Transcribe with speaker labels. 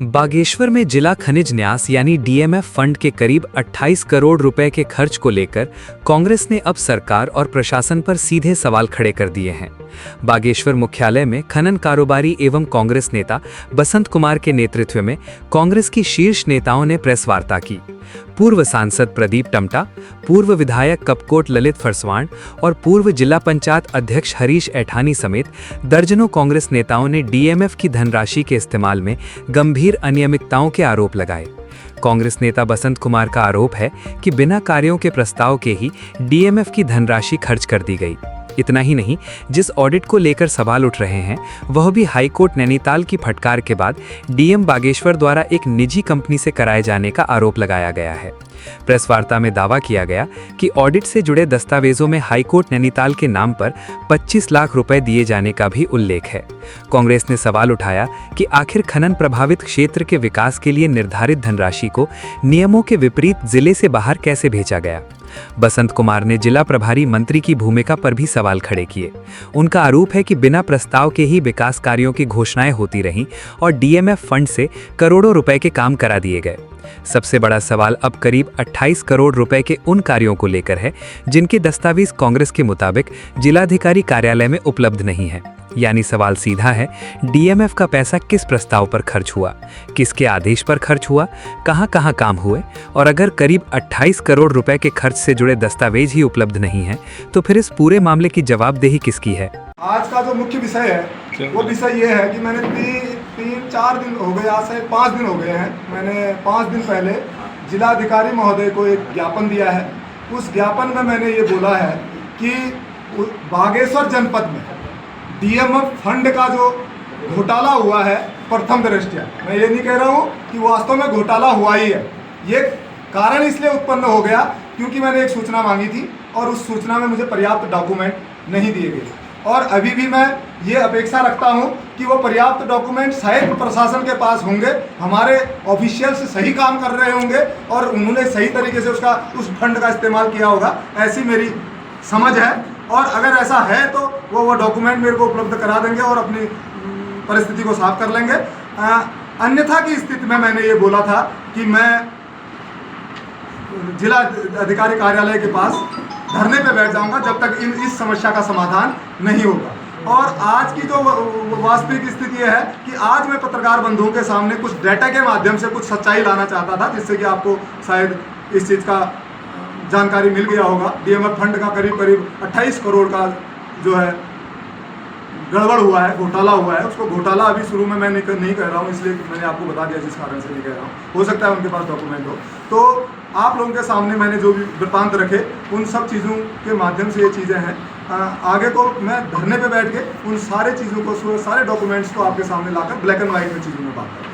Speaker 1: बागेश्वर में जिला खनिज न्यास यानी डीएमएफ फंड के करीब 28 करोड़ रुपए के खर्च को लेकर कांग्रेस ने अब सरकार और प्रशासन पर सीधे सवाल खड़े कर दिए हैं। बागेश्वर मुख्यालय में खनन कारोबारी एवं कांग्रेस नेता बसंत कुमार के नेतृत्व में कांग्रेस की शीर्ष नेताओं ने प्रेस वार्ता की। पूर्व सांसद प्रदीप टमटा, पूर्व विधायक कपकोट ललित फरसवाण और पूर्व जिला पंचायत अध्यक्ष हरीश ऐठानी समेत दर्जनों कांग्रेस नेताओं ने डीएमएफ की धनराशि के इस्तेमाल में गंभीर अनियमितताओं के आरोप लगाए। कांग्रेस नेता बसंत कुमार का आरोप है कि बिना कार्यों के प्रस्ताव के ही डीएमएफ की धनराशि खर्च कर दी गई। इतना ही नहीं, जिस ऑडिट को लेकर सवाल उठ रहे हैं वह भी हाईकोर्ट नैनीताल की फटकार के बाद डीएम बागेश्वर द्वारा एक निजी कंपनी से कराए जाने का आरोप लगाया गया है। प्रेस वार्ता में दावा किया गया कि ऑडिट से जुड़े दस्तावेजों में हाईकोर्ट नैनीताल के नाम पर 25 लाख रुपए दिए जाने का भी उल्लेख है। कांग्रेस ने सवाल उठाया कि आखिर खनन प्रभावित क्षेत्र के विकास के लिए निर्धारित धनराशि को नियमों के विपरीत जिले से बाहर कैसे भेजा गया। बसंत कुमार ने जिला प्रभारी मंत्री की भूमिका पर भी सवाल खड़े किए। उनका आरोप है कि बिना प्रस्ताव के ही विकास कार्यों की घोषणाएं होती रहीं और डीएमएफ फंड से करोड़ों रुपए के काम करा दिए गए। सबसे बड़ा सवाल अब करीब 28 करोड़ रुपए के उन कार्यों को लेकर है जिनके दस्तावेज कांग्रेस के मुताबिक जिलाधिकारी कार्यालय में उपलब्ध नहीं है। यानी सवाल सीधा है, डीएमएफ का पैसा किस प्रस्ताव पर खर्च हुआ, किसके आदेश पर खर्च हुआ, कहां-कहां काम हुए, और अगर करीब 28 करोड़ रुपए के खर्च से जुड़े दस्तावेज ही उपलब्ध नहीं हैं, तो फिर इस पूरे मामले की जवाबदेही किसकी है।
Speaker 2: आज का जो मुख्य विषय है वो विषय ये है कि मैंने 3-4 दिन हो गए, आज से 5 दिन हो गए हैं, मैंने 5 दिन पहले जिलाधिकारी महोदय को एक ज्ञापन दिया है। उस ज्ञापन में मैंने ये बोला है कि बागेश्वर जनपद में डीएमएफ फंड का जो घोटाला हुआ है, प्रथम दृष्टया मैं ये नहीं कह रहा हूँ कि वास्तव में घोटाला हुआ ही है, ये कारण इसलिए उत्पन्न हो गया क्योंकि मैंने एक सूचना मांगी थी और उस सूचना में मुझे पर्याप्त डॉक्यूमेंट नहीं दिए गए। और अभी भी मैं ये अपेक्षा रखता हूँ कि वो पर्याप्त डॉक्यूमेंट शायद प्रशासन के पास होंगे, हमारे ऑफिशियल्स सही काम कर रहे होंगे और उन्होंने सही तरीके से उस फंड का इस्तेमाल किया होगा, ऐसी मेरी समझ है। और अगर ऐसा है तो वो डॉक्यूमेंट मेरे को उपलब्ध करा देंगे और अपनी परिस्थिति को साफ कर लेंगे। अन्यथा की स्थिति में मैंने ये बोला था कि मैं जिला अधिकारी कार्यालय के पास धरने पे बैठ जाऊंगा जब तक इस समस्या का समाधान नहीं होगा। और आज की जो वास्तविक स्थिति ये है कि आज मैं पत्रकार बंधुओं के सामने कुछ डेटा के माध्यम से कुछ सच्चाई लाना चाहता था, जिससे कि आपको शायद इस चीज़ का जानकारी मिल गया होगा। डीएमएफ फंड का करीब 28 करोड़ का जो है गड़बड़ हुआ है, घोटाला हुआ है। उसको घोटाला अभी शुरू में मैं नहीं कह रहा हूँ, इसलिए मैंने आपको बता दिया जिस कारण से नहीं कह रहा हूँ। हो सकता है उनके पास डॉक्यूमेंट हो। तो आप लोगों के सामने मैंने जो भी वृत्तांत रखे उन सब चीज़ों के माध्यम से ये चीज़ें हैं। आगे को मैं धरने पे बैठ के उन सारे चीज़ों को, सारे डॉक्यूमेंट्स को आपके सामने लाकर ब्लैक एंड वाइट में चीज़ों में बात करूँ।